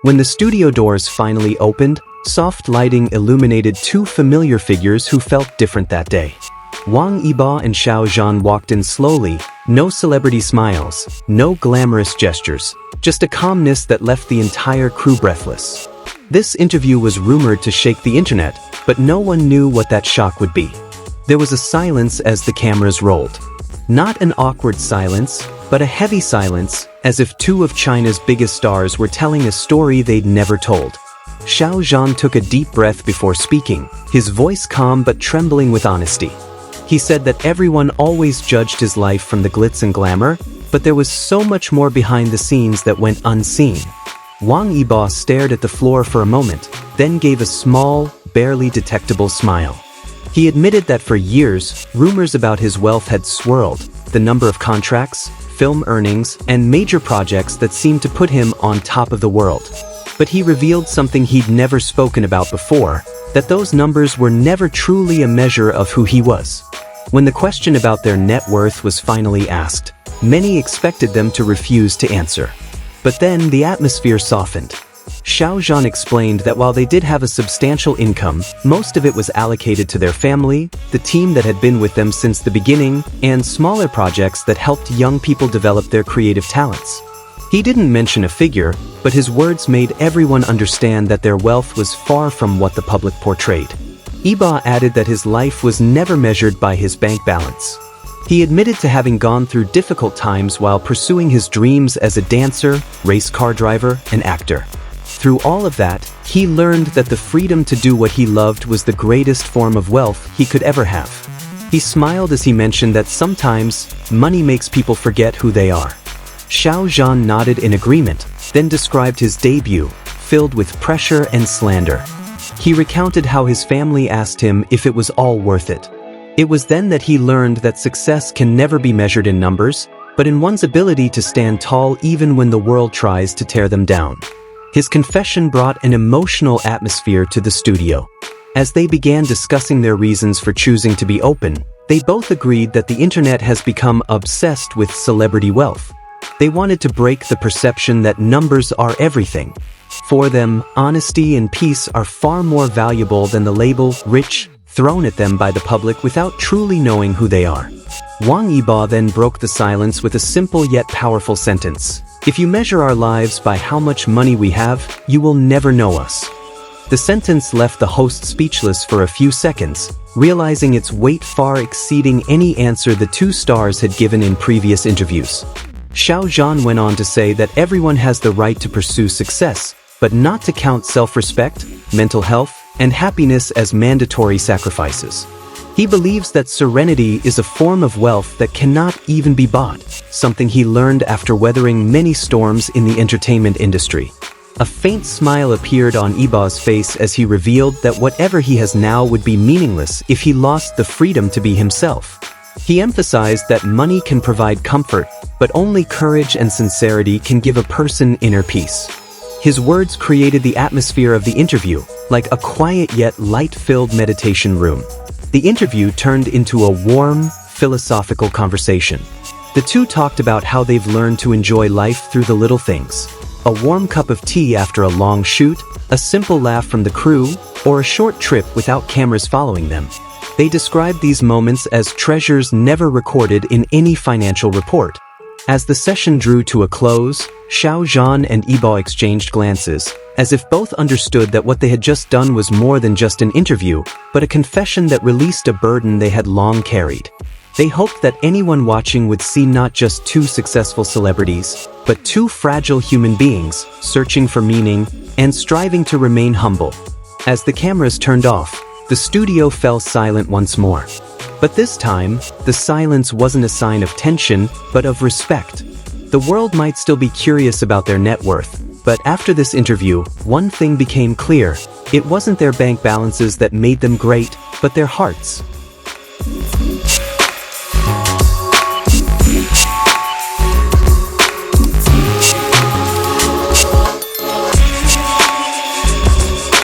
When the studio doors finally opened, soft lighting illuminated two familiar figures who felt different that day. Wang Yibo and Xiao Zhan walked in slowly, no celebrity smiles, no glamorous gestures, just a calmness that left the entire crew breathless. This interview was rumored to shake the internet, but no one knew what that shock would be. There was a silence as the cameras rolled. Not an awkward silence, but a heavy silence, as if two of China's biggest stars were telling a story they'd never told. Xiao Zhan took a deep breath before speaking, his voice calm but trembling with honesty. He said that everyone always judged his life from the glitz and glamour, but there was so much more behind the scenes that went unseen. Wang Yibo stared at the floor for a moment, then gave a small, barely detectable smile. He admitted that for years, rumors about his wealth had swirled, the number of contracts, film earnings, and major projects that seemed to put him on top of the world. But he revealed something he'd never spoken about before, that those numbers were never truly a measure of who he was. When the question about their net worth was finally asked, many expected them to refuse to answer. But then the atmosphere softened. Xiao Zhan explained that while they did have a substantial income, most of it was allocated to their family, the team that had been with them since the beginning, and smaller projects that helped young people develop their creative talents. He didn't mention a figure, but his words made everyone understand that their wealth was far from what the public portrayed. Yibo added that his life was never measured by his bank balance. He admitted to having gone through difficult times while pursuing his dreams as a dancer, race car driver, and actor. Through all of that, he learned that the freedom to do what he loved was the greatest form of wealth he could ever have. He smiled as he mentioned that sometimes, money makes people forget who they are. Xiao Zhan nodded in agreement, then described his debut, filled with pressure and slander. He recounted how his family asked him if it was all worth it. It was then that he learned that success can never be measured in numbers, but in one's ability to stand tall even when the world tries to tear them down. His confession brought an emotional atmosphere to the studio. As they began discussing their reasons for choosing to be open, they both agreed that the internet has become obsessed with celebrity wealth. They wanted to break the perception that numbers are everything. For them, honesty and peace are far more valuable than the label rich thrown at them by the public without truly knowing who they are. Wang Yibo then broke the silence with a simple yet powerful sentence. If you measure our lives by how much money we have, you will never know us. The sentence left the host speechless for a few seconds, realizing its weight far exceeding any answer the two stars had given in previous interviews. Xiao Zhan went on to say that everyone has the right to pursue success, but not to count self-respect, mental health, and happiness as mandatory sacrifices. He believes that serenity is a form of wealth that cannot even be bought, something he learned after weathering many storms in the entertainment industry. A faint smile appeared on Yibo's face as he revealed that whatever he has now would be meaningless if he lost the freedom to be himself. He emphasized that money can provide comfort, but only courage and sincerity can give a person inner peace. His words created the atmosphere of the interview, like a quiet yet light-filled meditation room. The interview turned into a warm, philosophical conversation. The two talked about how they've learned to enjoy life through the little things. A warm cup of tea after a long shoot, a simple laugh from the crew, or a short trip without cameras following them. They described these moments as treasures never recorded in any financial report. As the session drew to a close, Xiao Zhan and Yibo exchanged glances, as if both understood that what they had just done was more than just an interview, but a confession that released a burden they had long carried. They hoped that anyone watching would see not just two successful celebrities, but two fragile human beings, searching for meaning and striving to remain humble. As the cameras turned off, the studio fell silent once more. But this time, the silence wasn't a sign of tension, but of respect. The world might still be curious about their net worth, but after this interview, one thing became clear. It wasn't their bank balances that made them great, but their hearts.